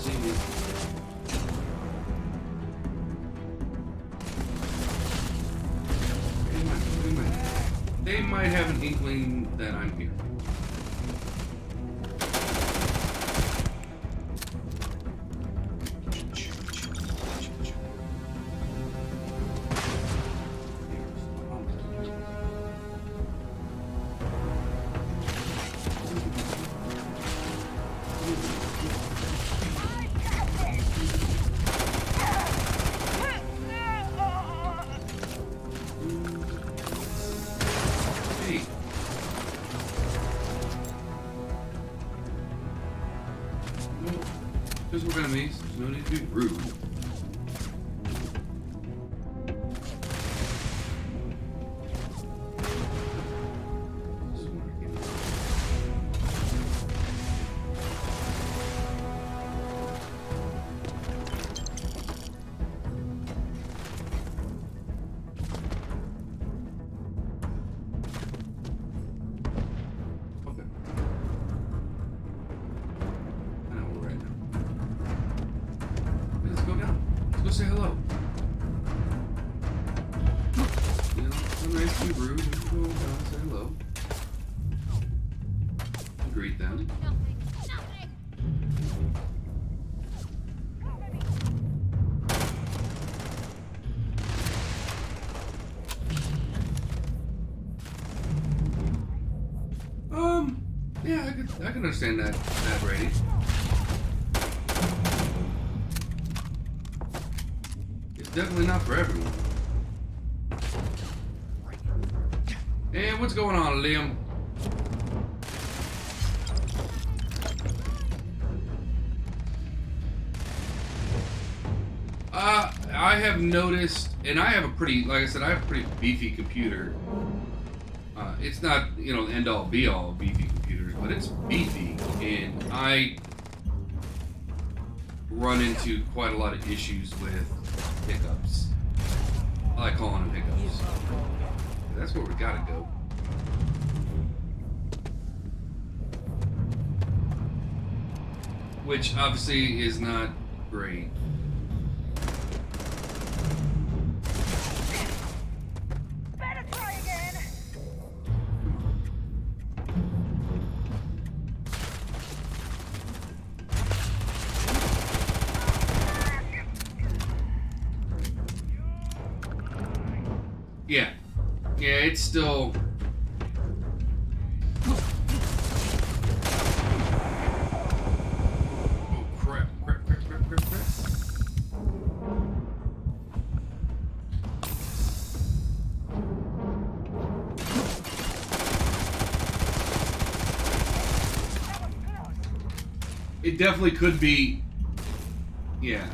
see me. They might have an inkling that I'm here. Because we're enemies, there's no need to be rude. Say hello. You know, it's nice to be rude. You can go down and say hello. Greet them. Yeah, I can understand that rating. Definitely not for everyone. Hey, what's going on, Liam? I have noticed, and I have a pretty, like I said, I have a pretty beefy computer. It's not, you know, the end-all, be-all beefy computers, but it's beefy, and I run into quite a lot of issues with hiccups. I like calling them hiccups. That's where we gotta go. Which obviously is not great. Better try again. Yeah. Yeah, it's still... Oh, crap. It definitely could be... Yeah.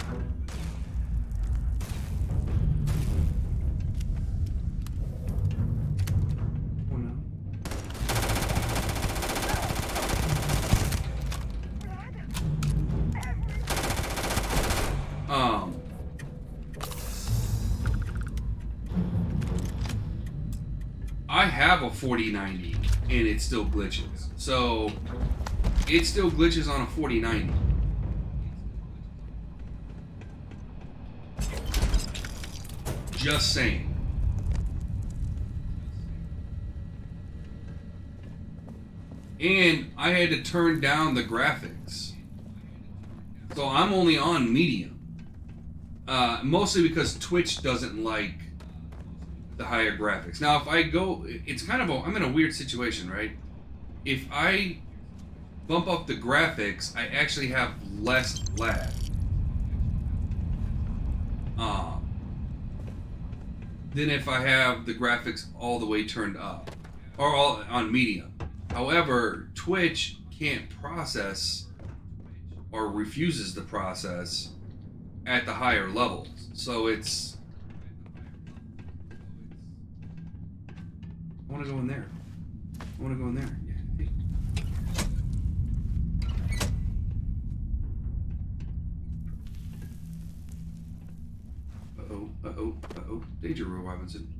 I have a 4090 and it still glitches. So it still glitches on a 4090. Just saying. And I had to turn down the graphics. So I'm only on medium. Mostly because Twitch doesn't like the higher graphics. Now, if I go, it's kind of I'm in a weird situation, right? If I bump up the graphics, I actually have less lag. Than if I have the graphics all the way turned up, or all on medium. However, Twitch can't process, or refuses to process, at the higher levels. So it's... I want to go in there. I want to go in there. Yeah. Uh-oh. Danger, Will Robinson.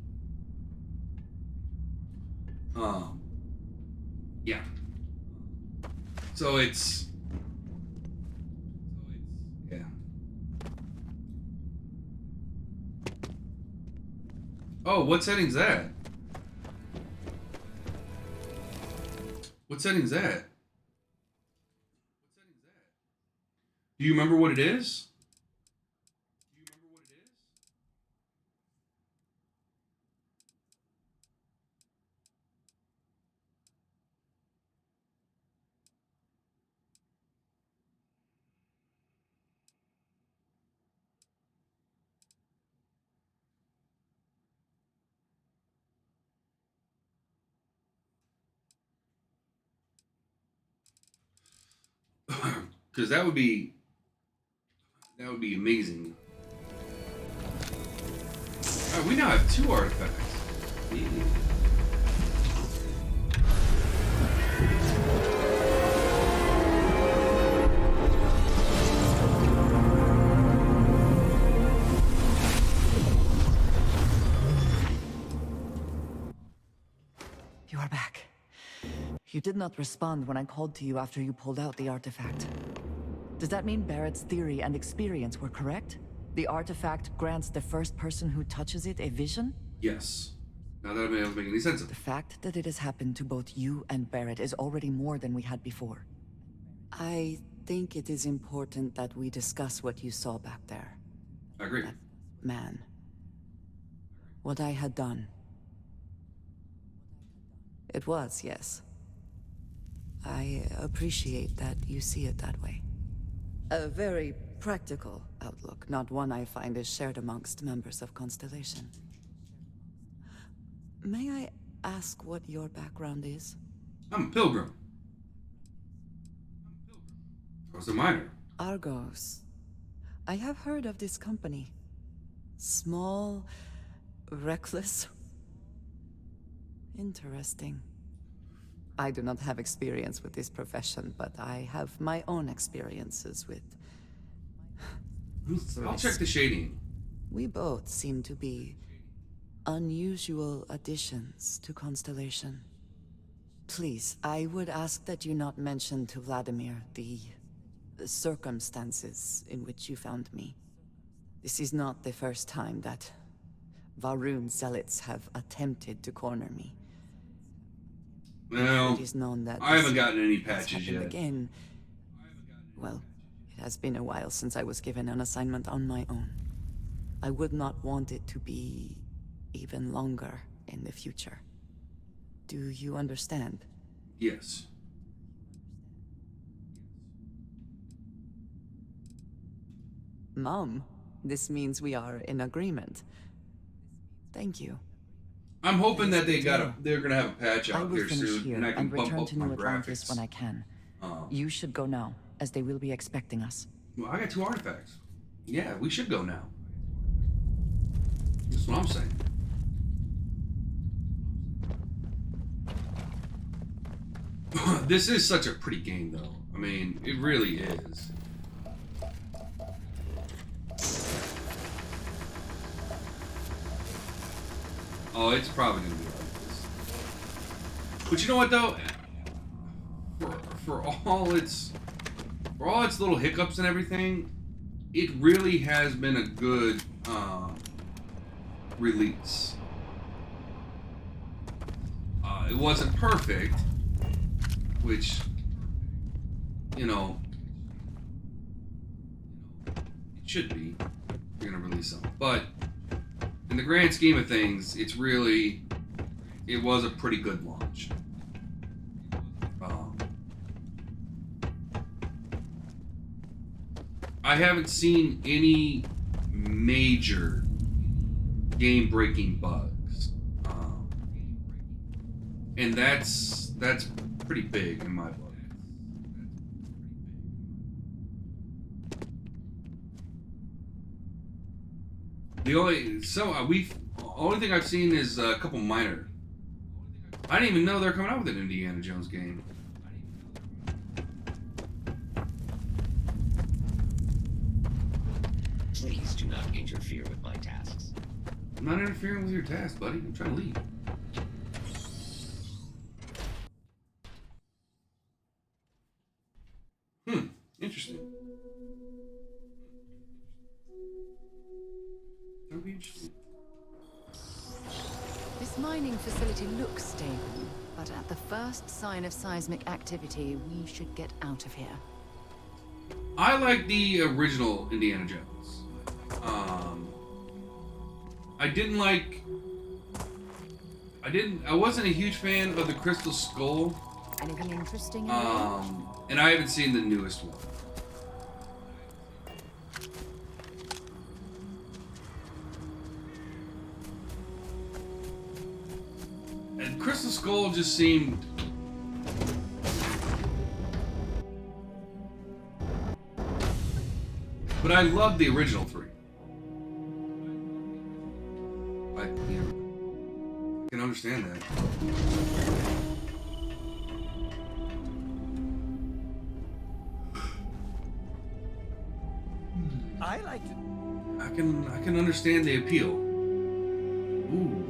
Yeah. So it's... Oh, what setting's that? What setting's that? Do you remember what it is? Because that would be amazing. All right, we now have 2 artifacts. Yeah. You are back. You did not respond when I called to you after you pulled out the artifact. Does that mean Barrett's theory and experience were correct? The artifact grants the first person who touches it a vision? Yes. Now that I'm able to make any sense of The it. fact that it has happened to both you and Barrett is already more than we had before. I think it is important that we discuss what you saw back there. I agree. That man. What I had done. It was, yes. I appreciate that you see it that way. A very practical outlook, not one I find is shared amongst members of Constellation. May I ask what your background is? I'm a pilgrim. I was a miner. Argos. I have heard of this company. Small, reckless. Interesting. I do not have experience with this profession, but I have my own experiences with... I'll check the shading. We both seem to be unusual additions to Constellation. Please, I would ask that you not mention to Vladimir the circumstances in which you found me. This is not the first time that Varun zealots have attempted to corner me. Well, It is known that I haven't this gotten any has patches happened yet. again. Well, it has been a while since I was given an assignment on my own. I would not want it to be even longer in the future. Do you understand? Yes. Mom, this means we are in agreement. Thank you. I'm hoping that Good to know. they're gonna have a patch I out will here finish soon, here and I can and bump return up to my New Atlantis when graphics. I can. You should go now, as they will be expecting us. Well, I got 2 artifacts. Yeah, we should go now. That's what I'm saying. This is such a pretty game, though. I mean, it really is. Oh, it's probably gonna be like this. But you know what, though? For all its little hiccups and everything, it really has been a good release. It wasn't perfect, which, you know, it should be. You're gonna release something, but in the grand scheme of things, it was a pretty good launch. I haven't seen any major game-breaking bugs, and that's pretty big in my book. The only thing I've seen is a couple minor. I didn't even know they're coming out with an Indiana Jones game. Please do not interfere with my tasks. I'm not interfering with your task, buddy. I'm trying to leave. Interesting. That'd be interesting. This mining facility looks stable, but at the first sign of seismic activity, we should get out of here. I like the original Indiana Jones. I wasn't a huge fan of the Crystal Skull. Anything interesting in there? And I haven't seen the newest one. And Crystal Skull just seemed... But I love the original three. I can understand that. I like to. I can understand the appeal. Ooh.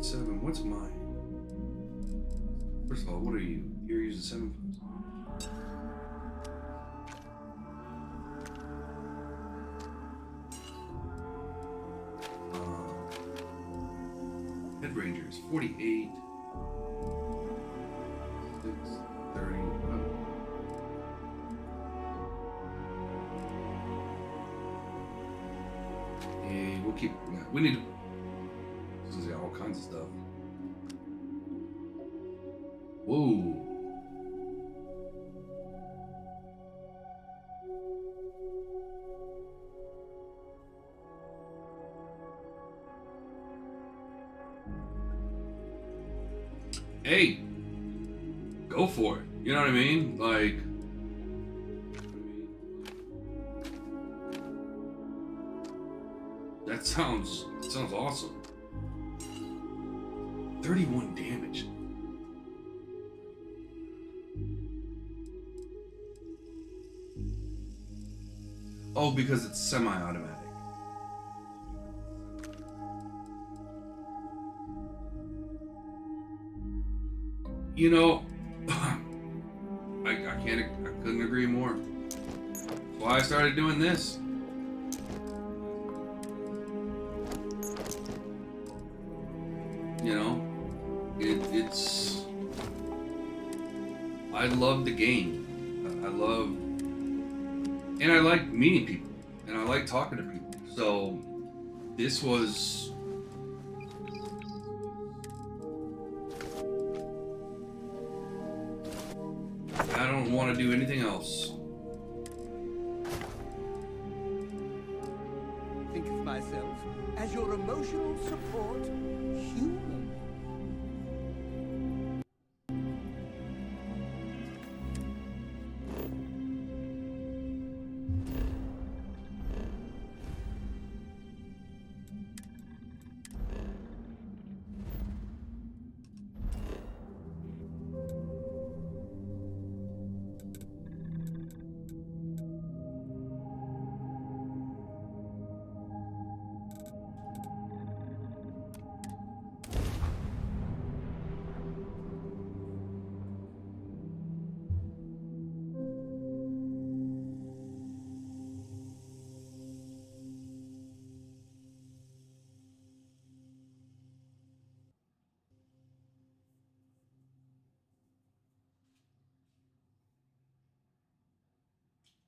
Seven. What's mine? First of all, what are you? You're using 7 foot. Head Ranger is 48. 6, 30. And we'll keep. Yeah, we need to. This is all kinds of stuff. Whoa. Hey, go for it. You know what I mean? Like, that sounds awesome. 31 damage. Oh, because it's semi-automatic. You know, I couldn't agree more. That's why I started doing this. You know, it's. I love the game. And I like meeting people, and I like talking to people. So, this was. I don't want to do anything else. Think of myself as your emotional support human.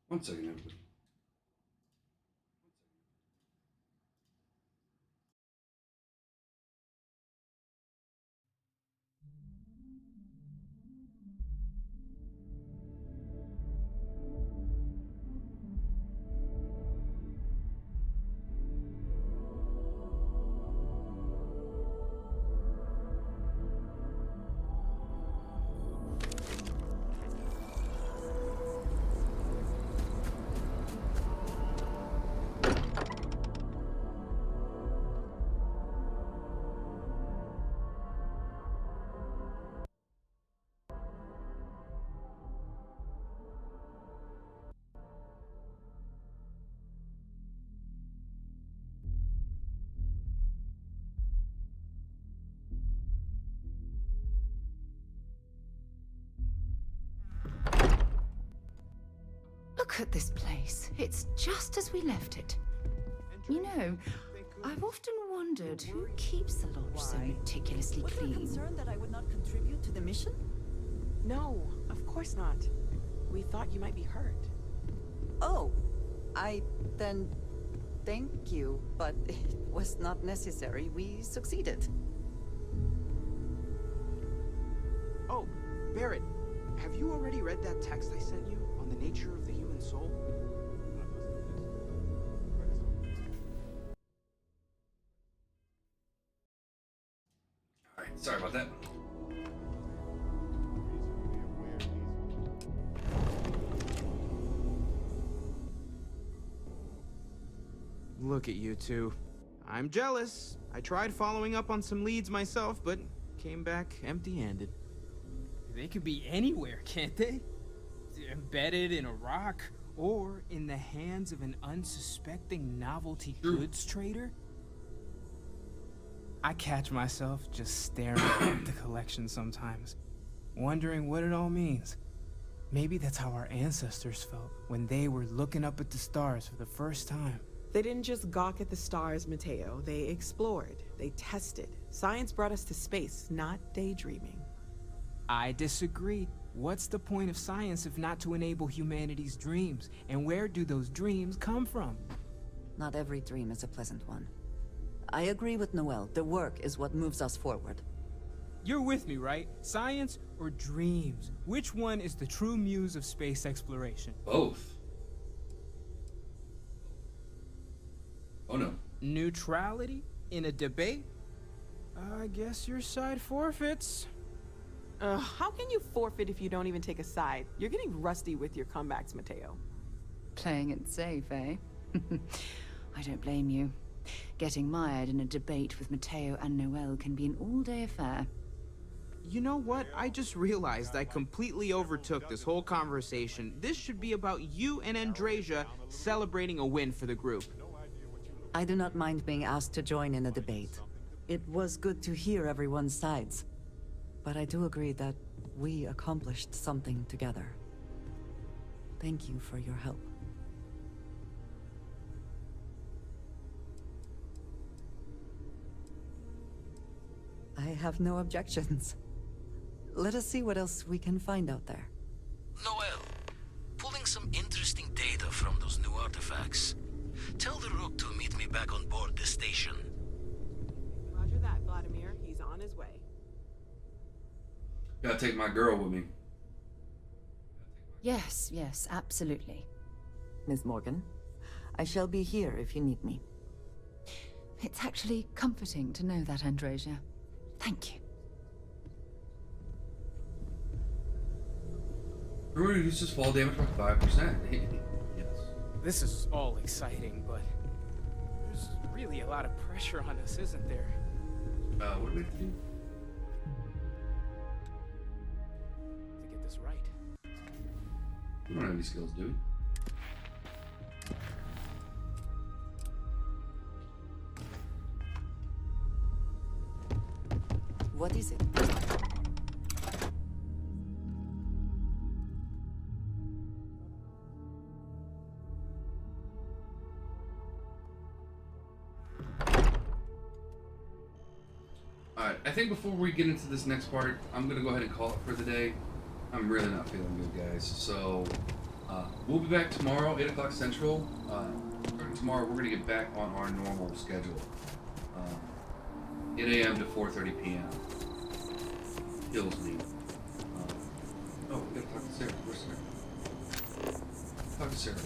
One second, everybody. Look at this place. It's just as we left it. And You know, I've often wondered who keeps the lodge so meticulously Was there clean. concern that I would not contribute to the mission? No, of course not. We thought you might be hurt. Oh, then thank you, but it was not necessary. We succeeded. Oh, Barrett, have you already read that text I sent you on the nature of the human soul? All right, sorry about that. Look at you two. I'm jealous. I tried following up on some leads myself, but came back empty-handed. They could be anywhere, can't they? Embedded in a rock, or in the hands of an unsuspecting novelty goods trader? I catch myself just staring at the collection sometimes, wondering what it all means. Maybe that's how our ancestors felt when they were looking up at the stars for the first time. They didn't just gawk at the stars, Mateo. They explored. They tested. Science brought us to space, not daydreaming. I disagree. What's the point of science if not to enable humanity's dreams? And where do those dreams come from? Not every dream is a pleasant one. I agree with Noel. The work is what moves us forward. You're with me, right? Science or dreams? Which one is the true muse of space exploration? Both. Oh no. Neutrality in a debate? I guess your side forfeits. How can you forfeit if you don't even take a side? You're getting rusty with your comebacks, Mateo. Playing it safe, eh? I don't blame you. Getting mired in a debate with Mateo and Noel can be an all-day affair. You know what? I just realized I completely overtook this whole conversation. This should be about you and Andrasia celebrating a win for the group. I do not mind being asked to join in a debate. It was good to hear everyone's sides. But I do agree that we accomplished something together. Thank you for your help. I have no objections. Let us see what else we can find out there. Noel, pulling some interesting data from those new artifacts. Tell the Rook to meet me back on board the station. Roger that, Vladimir. He's on his way. Gotta take my girl with me. Yes, yes, absolutely. Ms. Morgan, I shall be here if you need me. It's actually comforting to know that, Andrasia. Thank you. Remember, reduces fall damage by 5%. Yes. This is all exciting, but there's really a lot of pressure on us, isn't there? What do we have to do? To get this right. We don't have any skills, do we? What is it? Alright, I think before we get into this next part, I'm gonna go ahead and call it for the day. I'm really not feeling good, guys. So, we'll be back tomorrow, 8 o'clock Central. Starting tomorrow, we're gonna get back on our normal schedule. 8 a.m. to 4:30 p.m. Kills me. Oh, we gotta talk to Sarah. Where's Sarah? Talk to Sarah.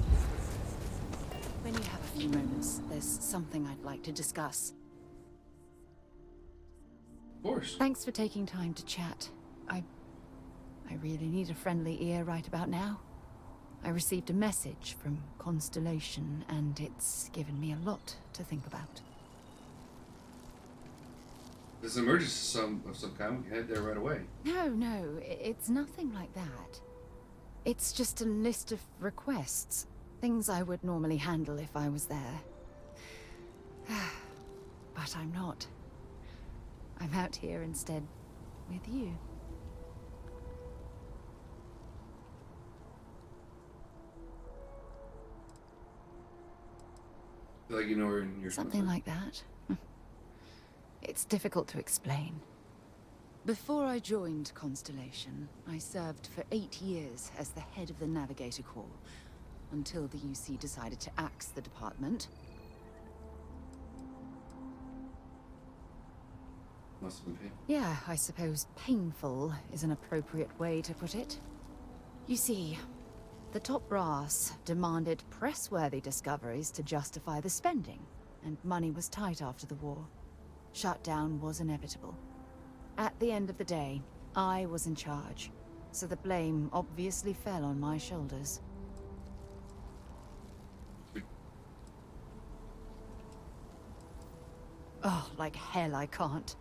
When you have a few moments, there's something I'd like to discuss. Of course. Thanks for taking time to chat. I really need a friendly ear right about now. I received a message from Constellation, and it's given me a lot to think about. There's an emergency of some kind. We can head there right away. No, it's nothing like that. It's just a list of requests. Things I would normally handle if I was there. But I'm not. I'm out here instead with you. feel like you know where you're Something like that. It's difficult to explain. Before I joined Constellation, I served for 8 years as the head of the Navigator Corps, until the UC decided to axe the department. Must have been painful. Yeah, I suppose painful is an appropriate way to put it. You see, the top brass demanded press-worthy discoveries to justify the spending, and money was tight after the war. Shutdown was inevitable. At the end of the day, I was in charge, so the blame obviously fell on my shoulders. Oh, like hell I can't.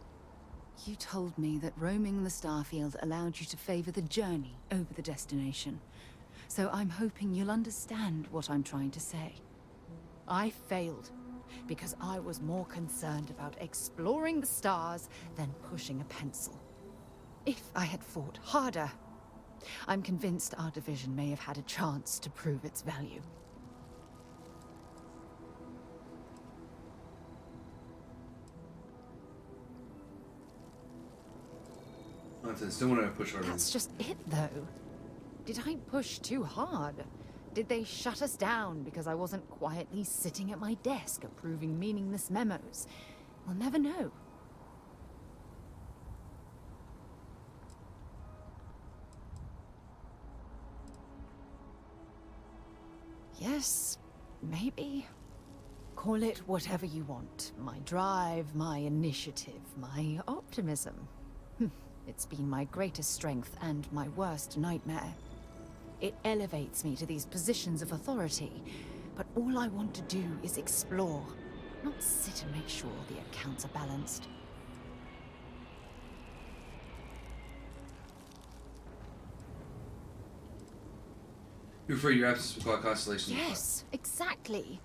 You told me that roaming the Starfield allowed you to favor the journey over the destination. So I'm hoping you'll understand what I'm trying to say. I failed because I was more concerned about exploring the stars than pushing a pencil. If I had fought harder, I'm convinced our division may have had a chance to prove its value. I still want to push harder. That's just it, though. Did I push too hard? Did they shut us down because I wasn't quietly sitting at my desk approving meaningless memos? We'll never know. Yes, maybe. Call it whatever you want. My drive, my initiative, my optimism. It's been my greatest strength and my worst nightmare. It elevates me to these positions of authority, but all I want to do is explore, not sit and make sure the accounts are balanced. You're afraid your absence will cause Constellation. Yes, exactly.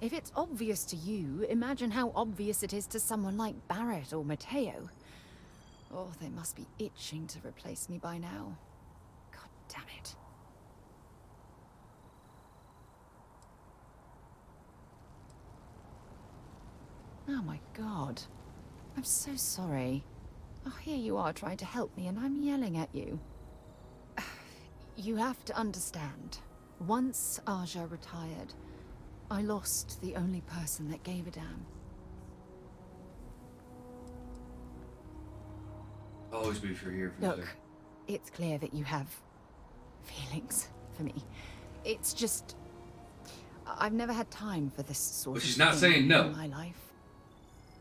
If it's obvious to you, imagine how obvious it is to someone like Barrett or Mateo. Oh, they must be itching to replace me by now. God damn it. Oh my god. I'm so sorry. Oh, here you are trying to help me and I'm yelling at you. You have to understand. Once Aja retired, I lost the only person that gave a damn. I'll always be for here for you. Look, it's clear that you have feelings for me. It's just I've never had time for this sort of But she's not thing saying no. in my life.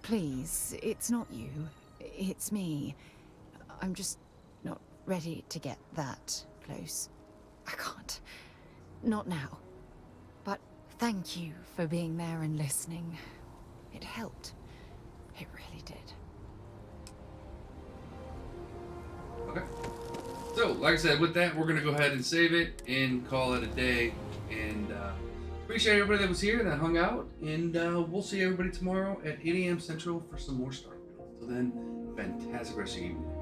Please, it's not you. It's me. I'm just not ready to get that close. I can't. Not now. But thank you for being there and listening. It helped. It really did. Okay. So, like I said, with that, we're going to go ahead and save it and call it a day. And appreciate everybody that was here, that hung out. And we'll see everybody tomorrow at 8 a.m. Central for some more Starfield. Till then, fantastic rest of your evening.